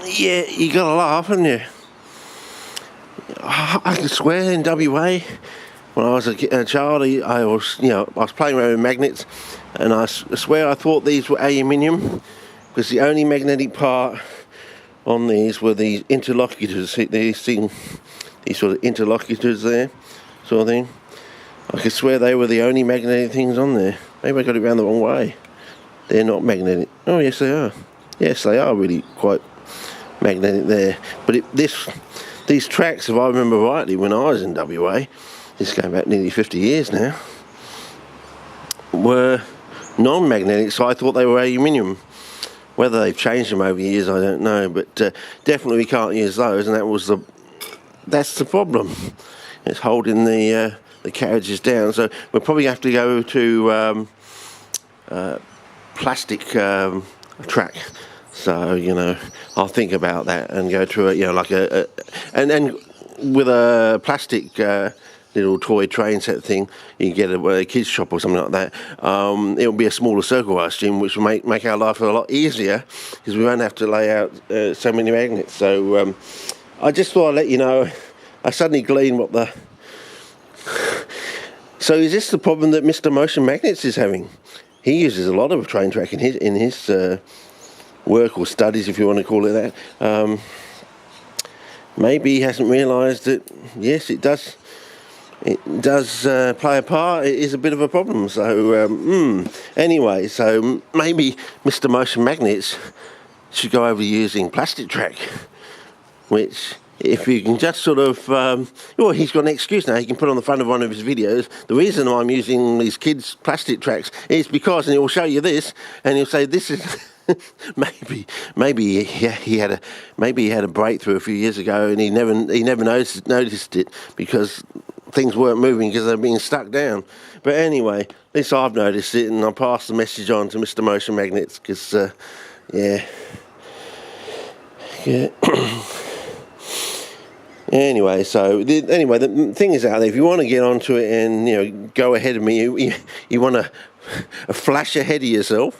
Yeah, you gotta laugh, haven't you? I can swear in WA, when I was a child, I was playing around with magnets, and I swear I thought these were aluminium, because the only magnetic part on these were these interlocutors, these sort of interlocutors there, sort of thing. I could swear they were the only magnetic things on there. Maybe I got it round the wrong way. They're not magnetic. Oh, yes they are. Yes, they are really quite magnetic there. But these tracks, if I remember rightly, when I was in WA, this going back nearly 50 years now, were non-magnetic, so I thought they were aluminium. Whether they've changed them over the years, I don't know, but definitely we can't use those, and that's the problem. It's holding the carriages down, so we'll probably have to go to plastic track. So I'll think about that and go to like and with a plastic little toy train set thing, you can get a kids shop or something like that. It'll be a smaller circle, I assume, which will make our life a lot easier because we won't have to lay out so many magnets. So I just thought I'd let you know. I suddenly gleaned what the. So is this the problem that Mr. Motion Magnets is having? He uses a lot of train track in his work or studies, if you want to call it that. Maybe he hasn't realised that, yes, it does play a part. It is a bit of a problem. So anyway, so maybe Mr. Motion Magnets should go over using plastic track, which, if you can just sort of, well, he's got an excuse now. He can put on the front of one of his videos. The reason I'm using these kids' plastic tracks is because, and he'll show you this, and he'll say this is. maybe he had a breakthrough a few years ago, and he never noticed it because things weren't moving because they're being stuck down. But anyway, at least I've noticed it, and I'll pass the message on to Mr. Motion Magnets because yeah. Anyway, the thing is out there, if you want to get onto it and go ahead of me, you want to flash ahead of yourself,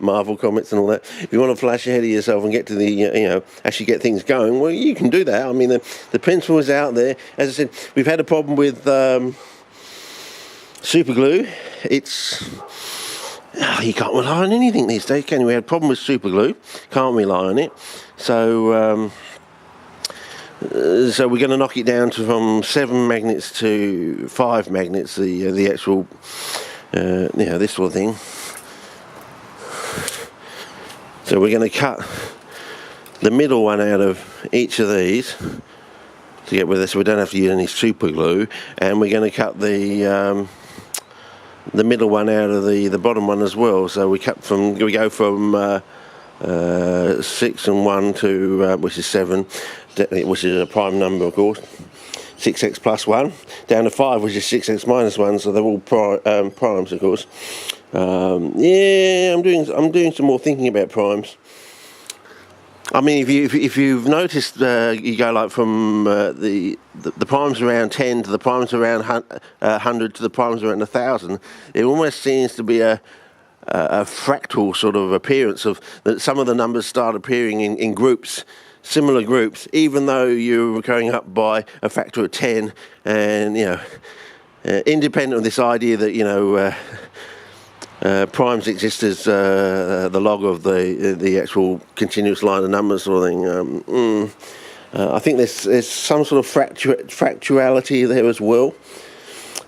Marvel Comics and all that. If you want to flash ahead of yourself and get to the actually get things going, well, you can do that. I mean, the principle is out there. As I said, we've had a problem with super glue. You can't rely on anything these days, can you? We had a problem with super glue. Can't rely on it. So we're going to knock it down from 7 magnets to 5 magnets. The actual this sort of thing. So we're going to cut the middle one out of each of these to get with this, so we don't have to use any super glue, and we're going to cut the middle one out of the bottom one as well. So we go from 6 and 1 to which is 7, which is a prime number, of course. 6x plus 1 down to 5, which is 6x minus 1. So they're all primes, of course. Yeah, I'm doing some more thinking about primes. I mean, if you've noticed, you go like from the primes around 10 to the primes around 100 to the primes around 1,000. It almost seems to be a fractal sort of appearance of that. Some of the numbers start appearing in groups, similar groups, even though you're going up by a factor of 10, and independent of this idea that primes exist as the log of the actual continuous line of numbers sort of thing. I think there's some sort of fractality there as well.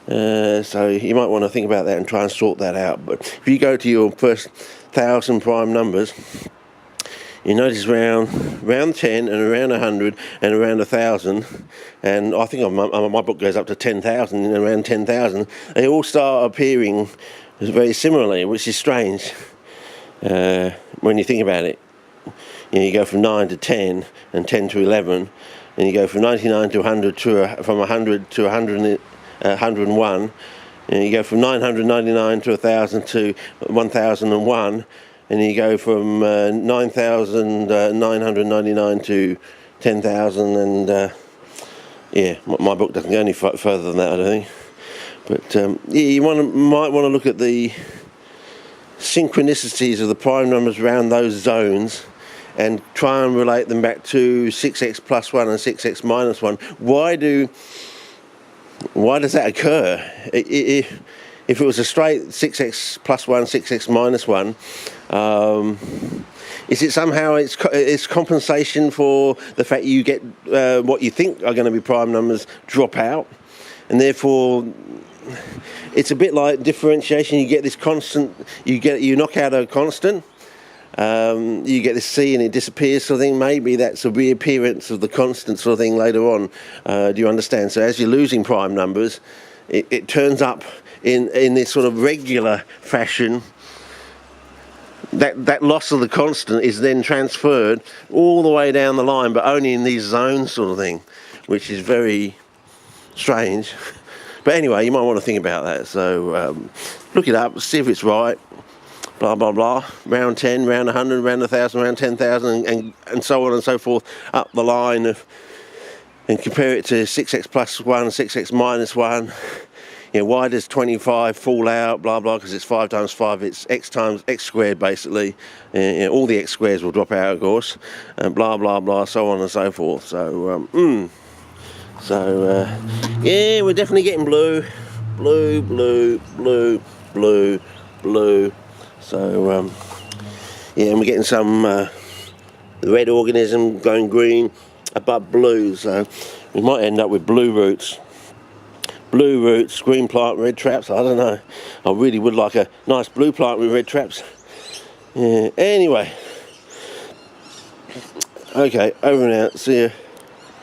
So you might want to think about that and try and sort that out. But if you go to your first 1,000 prime numbers, you notice around 10 and around 100 and around 1,000, and I think my book goes up to 10,000, and around 10,000, they all start appearing very similarly, which is strange when you think about it. You go from 9 to 10 and 10 to 11, and you go from 99 to 100 from 100 to 101, and you go from 999 to 1,000 to 1,001, and you go from 9,999 to 10,000, and my book doesn't go any further than that, I don't think. But you might want to look at the synchronicities of the prime numbers around those zones, and try and relate them back to 6x plus 1 and 6x minus 1. Why does that occur? If it was a straight 6x plus 1, 6x minus 1, is it somehow it's compensation for the fact you get what you think are going to be prime numbers drop out, and therefore it's a bit like differentiation. You get this constant, you knock out a constant, you get this C and it disappears sort of thing. Maybe that's a reappearance of the constant sort of thing later on. Do you understand? So as you're losing prime numbers, it turns up in this sort of regular fashion. That loss of the constant is then transferred all the way down the line, but only in these zones sort of thing, which is very strange. But anyway, you might want to think about that. So look it up, see if it's right, blah, blah, blah. Round 10, round 100, round 1,000, round 10,000, and so on and so forth, up the line and compare it to 6x plus 1, 6x minus 1. You know, why does 25 fall out, blah, blah, because it's 5 times 5, it's x times x squared, basically. You know, all the x squares will drop out, of course, and blah, blah, blah, so on and so forth. So, yeah, we're definitely getting blue. Blue, blue, blue, blue, blue. So, yeah, and we're getting some red organism going green above blue. So we might end up with blue roots. Blue roots, green plant, red traps, I don't know. I really would like a nice blue plant with red traps. Yeah, anyway. Okay, over and out. See ya.